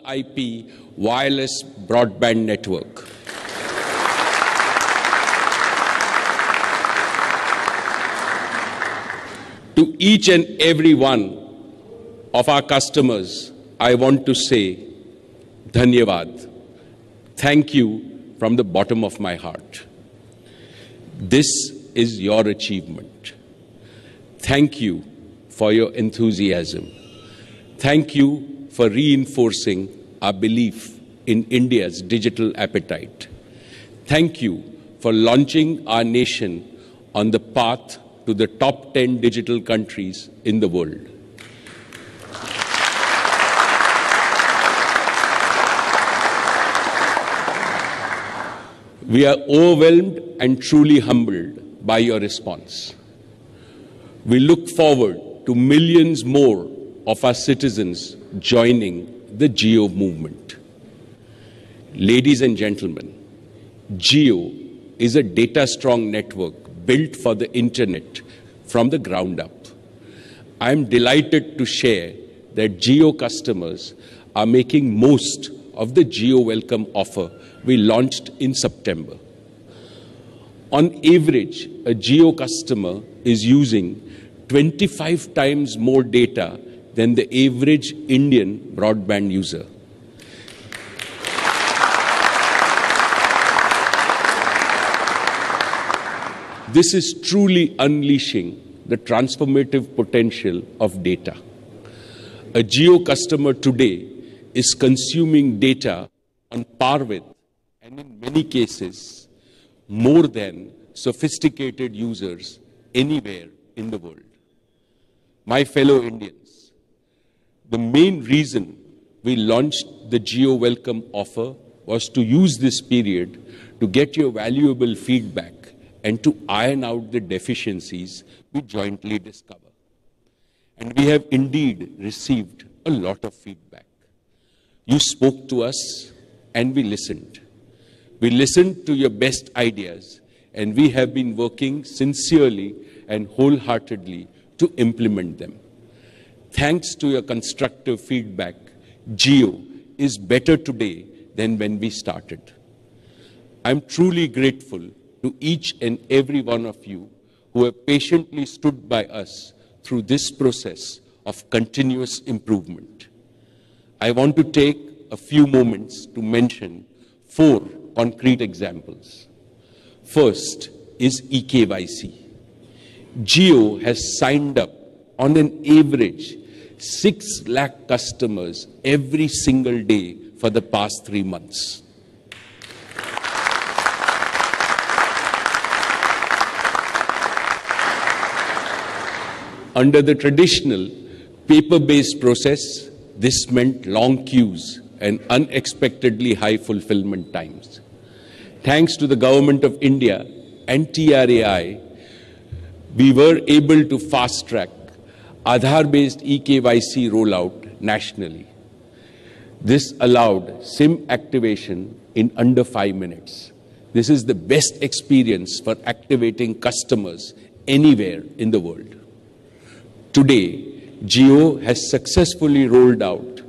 IP wireless broadband network. To each and every one of our customers, I want to say Dhanyavad. Thank you from the bottom of my heart. This is your achievement. Thank you for your enthusiasm. Thank you for reinforcing our belief in India's digital appetite. Thank you for launching our nation on the path to the top 10 digital countries in the world. We are overwhelmed and truly humbled by your response. We look forward to millions more of our citizens joining the Jio movement. Ladies and gentlemen, Jio is a data-strong network built for the internet from the ground up. I am delighted to share that Jio customers are making most of the Jio Welcome offer we launched in September. On average, a Jio customer is using 25 times more data than the average Indian broadband user. This is truly unleashing the transformative potential of data. A Jio customer today is consuming data on par with, and in many cases, more than sophisticated users anywhere in the world. My fellow Indians, the main reason we launched the Jio Welcome offer was to use this period to get your valuable feedback and to iron out the deficiencies we jointly discover. And we have indeed received a lot of feedback. You spoke to us and we listened. We listened to your best ideas and we have been working sincerely and wholeheartedly to implement them. Thanks to your constructive feedback, Jio is better today than when we started. I'm truly grateful to each and every one of you who have patiently stood by us through this process of continuous improvement. I want to take a few moments to mention 4 concrete examples. First is eKYC. Jio has signed up on an average 6 lakh customers every single day for the past 3 months. Under the traditional paper-based process, this meant long queues and unexpectedly high fulfillment times. Thanks to the Government of India and TRAI, we were able to fast-track Aadhaar-based eKYC rollout nationally. This allowed SIM activation in under 5 minutes. This is the best experience for activating customers anywhere in the world. Today, Jio has successfully rolled out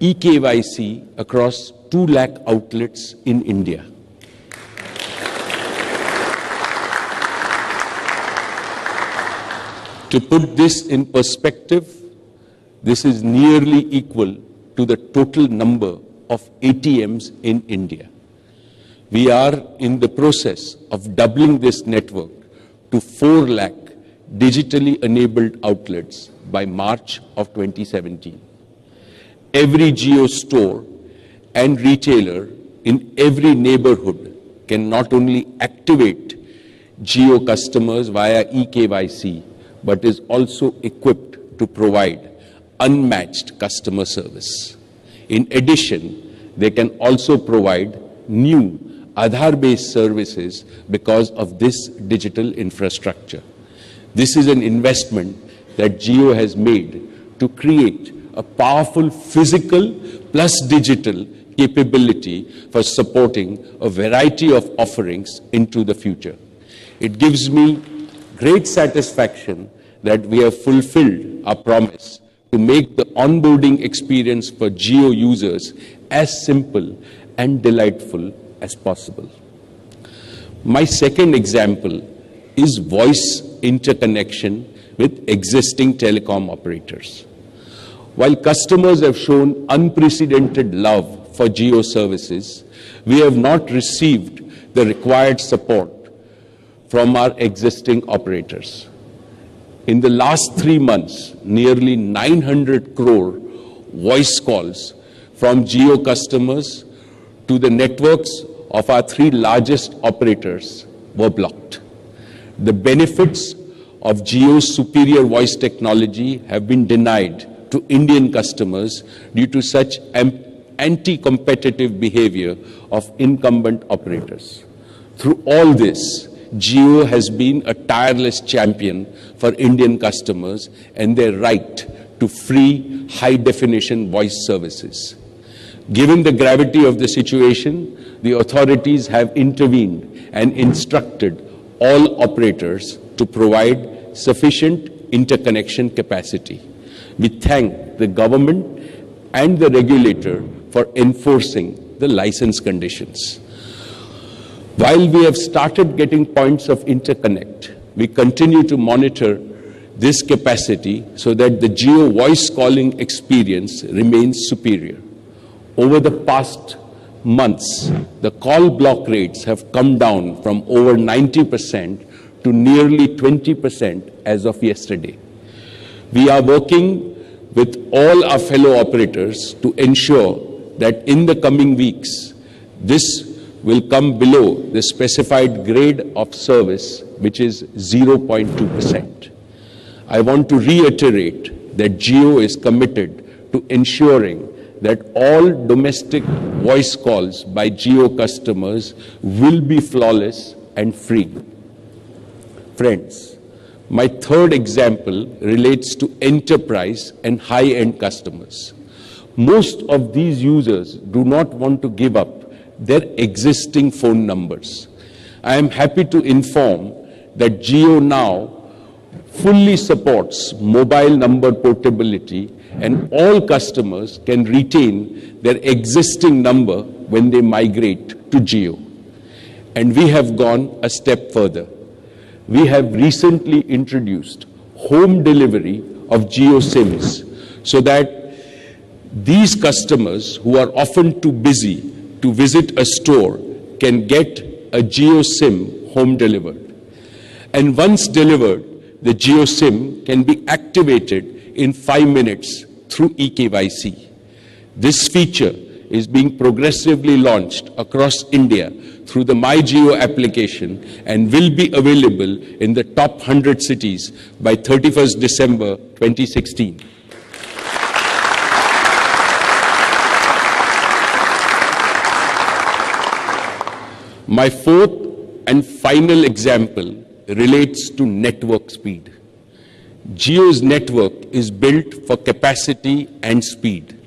eKYC across 2 lakh outlets in India. To put this in perspective, this is nearly equal to the total number of ATMs in India. We are in the process of doubling this network to 4 lakh digitally enabled outlets by March of 2017. Every Jio store and retailer in every neighborhood can not only activate Jio customers via eKYC, but is also equipped to provide unmatched customer service. In addition, they can also provide new Aadhaar-based services because of this digital infrastructure. This is an investment that Jio has made to create a powerful physical plus digital capability for supporting a variety of offerings into the future. It gives me great satisfaction that we have fulfilled our promise to make the onboarding experience for Jio users as simple and delightful as possible. My second example is voice interconnection with existing telecom operators. While customers have shown unprecedented love for Jio services, we have not received the required support from our existing operators. In the last 3 months, nearly 900 crore voice calls from Jio customers to the networks of our 3 largest operators were blocked. The benefits of Jio's superior voice technology have been denied to Indian customers due to such anti-competitive behavior of incumbent operators. Through all this, Jio has been a tireless champion for Indian customers and their right to free high-definition voice services. Given the gravity of the situation, the authorities have intervened and instructed all operators to provide sufficient interconnection capacity. We thank the government and the regulator for enforcing the license conditions. While we have started getting points of interconnect, we continue to monitor this capacity so that the Jio voice calling experience remains superior. Over the past months, the call block rates have come down from over 90% to nearly 20% as of yesterday. We are working with all our fellow operators to ensure that in the coming weeks, this will come below the specified grade of service, which is 0.2%. I want to reiterate that Jio is committed to ensuring that all domestic voice calls by Jio customers will be flawless and free. Friends, my third example relates to enterprise and high-end customers. Most of these users do not want to give up their existing phone numbers. I am happy to inform that Jio now fully supports mobile number portability, and all customers can retain their existing number when they migrate to Jio. And we have gone a step further. We have recently introduced home delivery of Jio SIMs so that these customers who are often too busy to visit a store can get a Jio SIM home delivered. And once delivered, the Jio SIM can be activated in 5 minutes through eKYC. This feature is being progressively launched across India through the MyJio application and will be available in the top 100 cities by 31st December 2016. My fourth and final example relates to network speed. Jio's network is built for capacity and speed,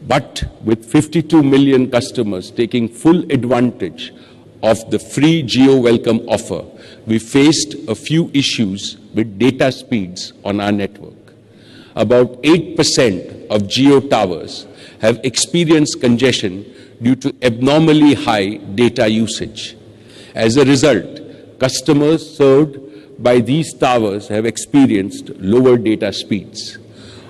but with 52 million customers taking full advantage of the free Jio Welcome offer, we faced a few issues with data speeds on our network. About 8% of Jio towers have experienced congestion due to abnormally high data usage. As a result, customers served by these towers have experienced lower data speeds.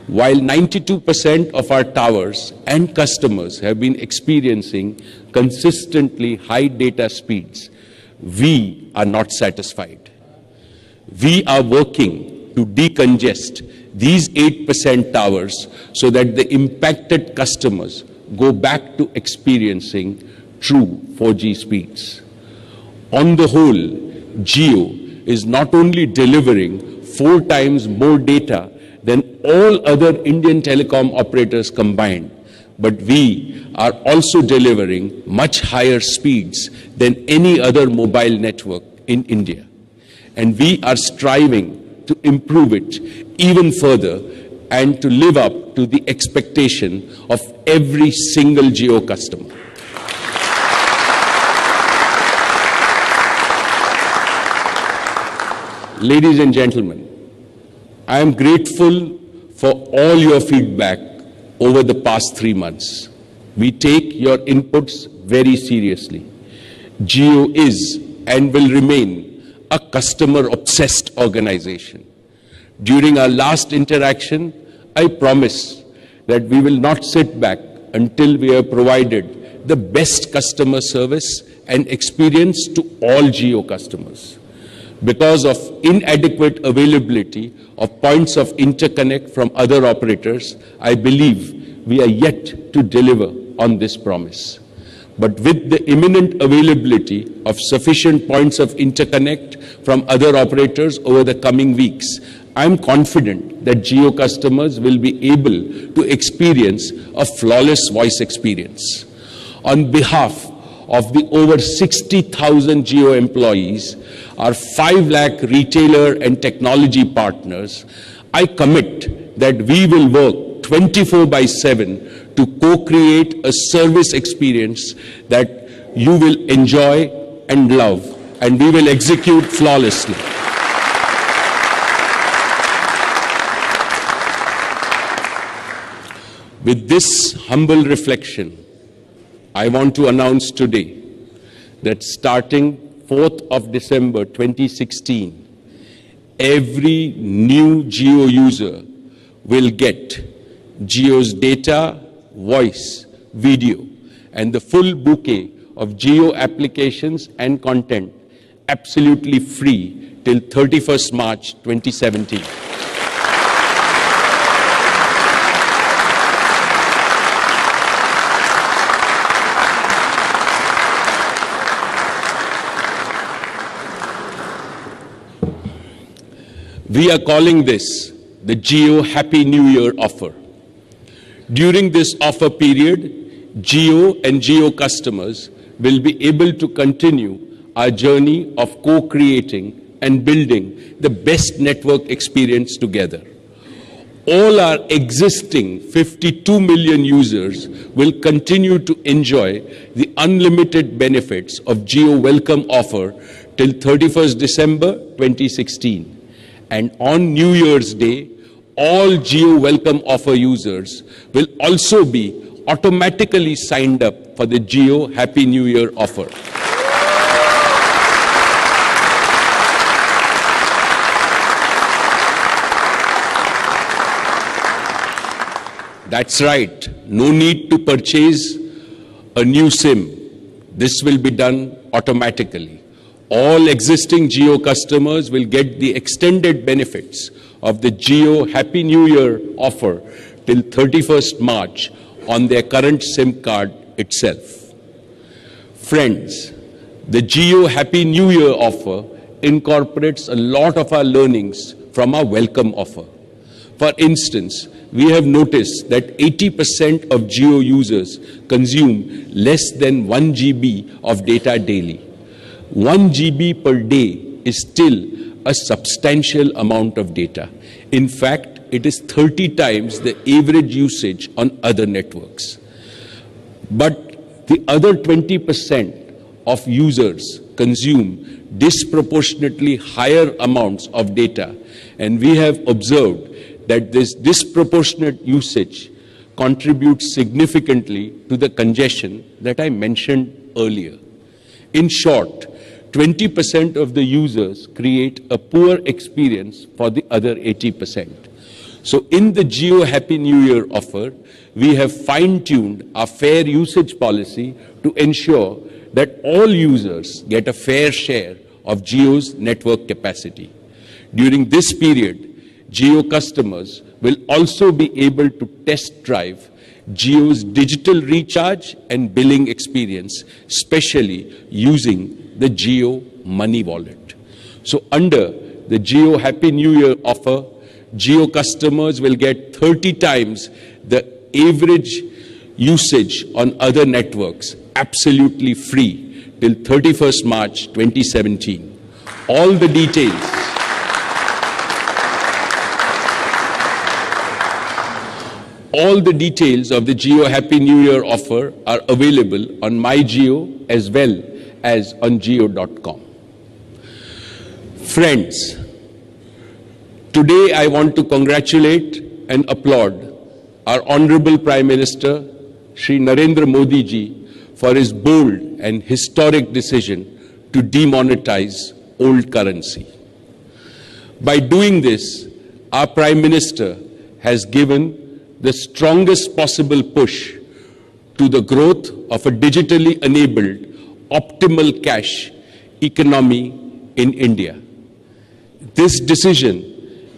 While 92% of our towers and customers have been experiencing consistently high data speeds, we are not satisfied. We are working to decongest these 8% towers so that the impacted customers go back to experiencing true 4G speeds. On the whole, Jio is not only delivering 4 times more data than all other Indian telecom operators combined, but we are also delivering much higher speeds than any other mobile network in India. And we are striving to improve it even further and to live up to the expectation of every single Jio customer. Ladies and gentlemen, I am grateful for all your feedback over the past 3 months. We take your inputs very seriously. Jio is and will remain a customer-obsessed organization. During our last interaction, I promise that we will not sit back until we have provided the best customer service and experience to all Jio customers. Because of inadequate availability of points of interconnect from other operators, I believe we are yet to deliver on this promise. But with the imminent availability of sufficient points of interconnect from other operators over the coming weeks, I am confident that Jio customers will be able to experience a flawless voice experience. On behalf of the over 60,000 Jio employees, our 5 lakh retailer and technology partners, I commit that we will work 24/7 to co-create a service experience that you will enjoy and love, and we will execute flawlessly. With this humble reflection, I want to announce today that starting 4th of December 2016, every new Jio user will get Jio's data, voice, video, and the full bouquet of Jio applications and content absolutely free till 31st March 2017. We are calling this the Jio Happy New Year offer. During this offer period, Jio and Jio customers will be able to continue our journey of co-creating and building the best network experience together. All our existing 52 million users will continue to enjoy the unlimited benefits of Jio Welcome offer till 31st December 2016. And on New Year's Day, all Jio Welcome offer users will also be automatically signed up for the Jio Happy New Year offer. That's right, no need to purchase a new SIM. This will be done automatically. All existing Jio customers will get the extended benefits of the Jio Happy New Year offer till 31st March on their current SIM card itself. Friends, the Jio Happy New Year offer incorporates a lot of our learnings from our Welcome offer. For instance, we have noticed that 80% of Jio users consume less than 1 GB of data daily. 1 GB per day is still a substantial amount of data. In fact, it is 30 times the average usage on other networks. But the other 20% of users consume disproportionately higher amounts of data, and we have observed that this disproportionate usage contributes significantly to the congestion that I mentioned earlier. In short, 20% of the users create a poor experience for the other 80%. So in the Jio Happy New Year offer, we have fine-tuned our fair usage policy to ensure that all users get a fair share of Jio's network capacity. During this period, Jio customers will also be able to test drive Jio's digital recharge and billing experience, especially using the Jio Money Wallet. So under the Jio Happy New Year offer, Jio customers will get 30 times the average usage on other networks, absolutely free till 31st March 2017. All the details of the Jio Happy New Year offer are available on MyJio as well as on Jio.com. Friends, today I want to congratulate and applaud our Honorable Prime Minister, Shri Narendra Modi ji, for his bold and historic decision to demonetize old currency. By doing this, our Prime Minister has given the strongest possible push to the growth of a digitally enabled, optimal cash economy in India. This decision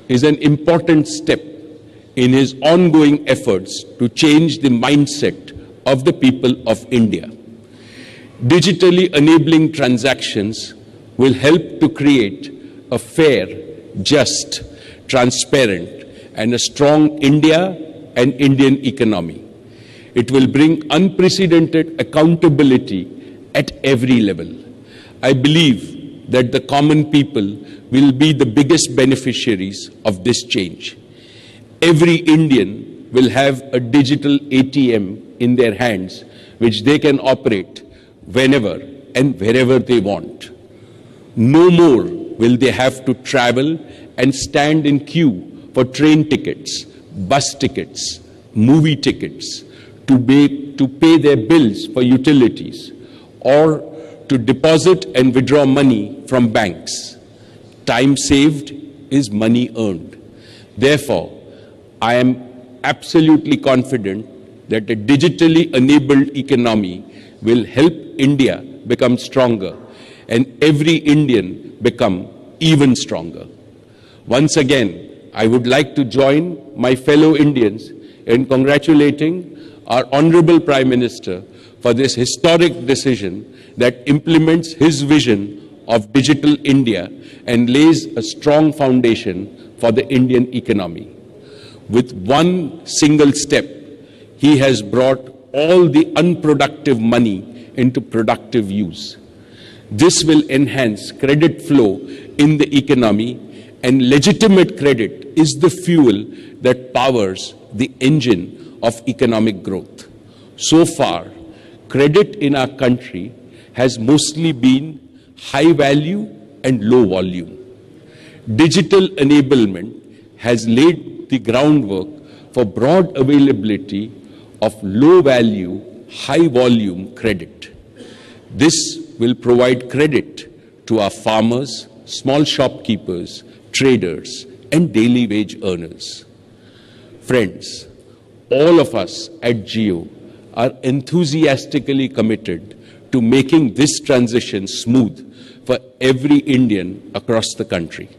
is an important step in his ongoing efforts to change the mindset of the people of India. Digitally enabling transactions will help to create a fair, just, transparent, and a strong India and Indian economy. It will bring unprecedented accountability at every level. I believe that the common people will be the biggest beneficiaries of this change. Every Indian will have a digital ATM in their hands, which they can operate whenever and wherever they want. No more will they have to travel and stand in queue for train tickets, bus tickets, movie tickets, to pay their bills for utilities, or to deposit and withdraw money from banks. Time saved is money earned. Therefore, I am absolutely confident that a digitally enabled economy will help India become stronger and every Indian become even stronger. Once again, I would like to join my fellow Indians in congratulating our Honorable Prime Minister for this historic decision that implements his vision of digital India and lays a strong foundation for the Indian economy. With one single step, he has brought all the unproductive money into productive use. This will enhance credit flow in the economy, and legitimate credit is the fuel that powers the engine of economic growth. So far, credit in our country has mostly been high value and low volume. Digital enablement has laid the groundwork for broad availability of low value, high volume credit. This will provide credit to our farmers, small shopkeepers, traders, and daily wage earners. Friends, all of us at Jio are enthusiastically committed to making this transition smooth for every Indian across the country.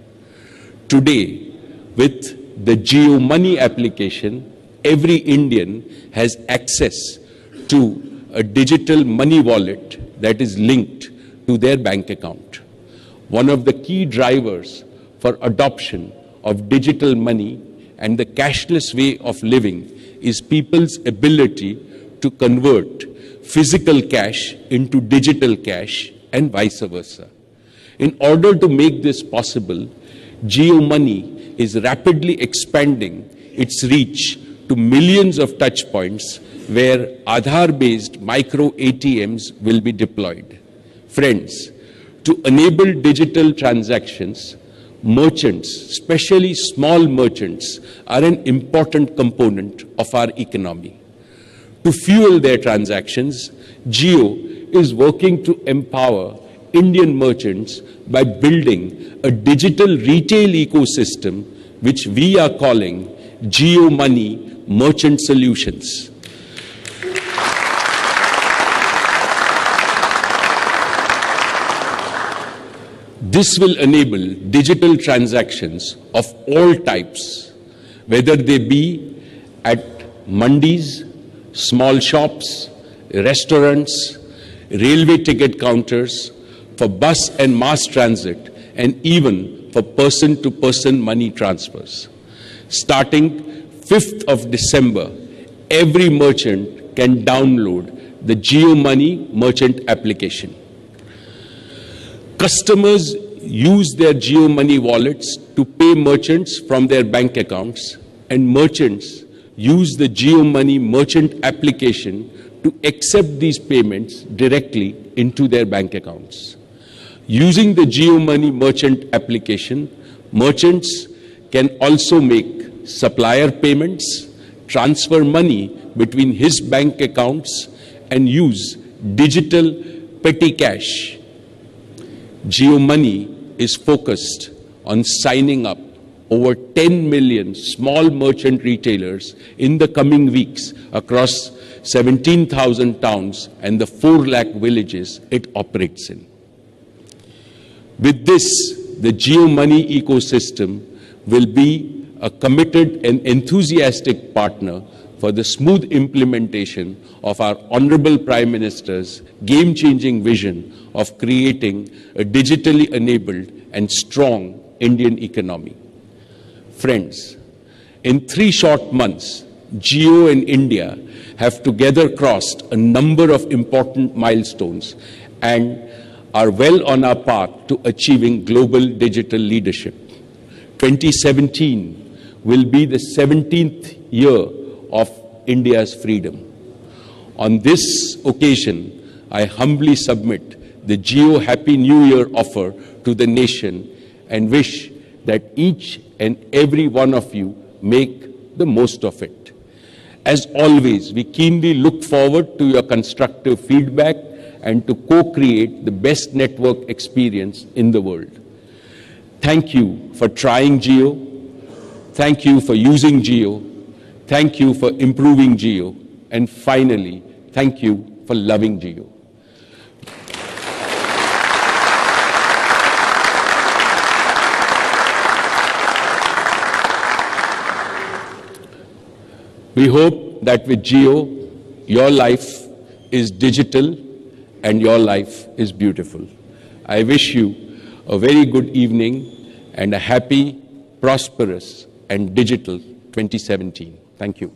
Today, with the Jio Money application, every Indian has access to a digital money wallet that is linked to their bank account. One of the key drivers for adoption of digital money and the cashless way of living is people's ability to convert physical cash into digital cash and vice versa. In order to make this possible, Jio Money is rapidly expanding its reach to millions of touch points where Aadhaar-based micro ATMs will be deployed. Friends, to enable digital transactions, merchants, especially small merchants, are an important component of our economy. To fuel their transactions, Jio is working to empower Indian merchants by building a digital retail ecosystem, which we are calling Jio Money Merchant Solutions. This will enable digital transactions of all types, whether they be at mandis, small shops, restaurants, railway ticket counters, for bus and mass transit, and even for person-to-person money transfers. Starting 5th of December, every merchant can download the Jio Money Merchant application. Customers use their Jio Money wallets to pay merchants from their bank accounts, and merchants use the Jio Money Merchant application to accept these payments directly into their bank accounts. Using the Jio Money Merchant application, merchants can also make supplier payments, transfer money between his bank accounts, and use digital petty cash. Jio Money is focused on signing up over 10 million small merchant retailers in the coming weeks across 17,000 towns and the 4 lakh villages it operates in. With this, the Jio Money ecosystem will be a committed and enthusiastic partner for the smooth implementation of our Honorable Prime Minister's game-changing vision of creating a digitally enabled and strong Indian economy. Friends, in 3 short months, Jio and India have together crossed a number of important milestones and are well on our path to achieving global digital leadership. 2017 will be the 17th year of India's freedom. On this occasion, I humbly submit the Jio Happy New Year offer to the nation and wish that each and every one of you make the most of it. As always, we keenly look forward to your constructive feedback and to co-create the best network experience in the world. Thank you for trying Jio. Thank you for using Jio. Thank you for improving Jio. And finally, thank you for loving Jio. We hope that with Jio, your life is digital and your life is beautiful. I wish you a very good evening and a happy, prosperous and digital 2017. Thank you.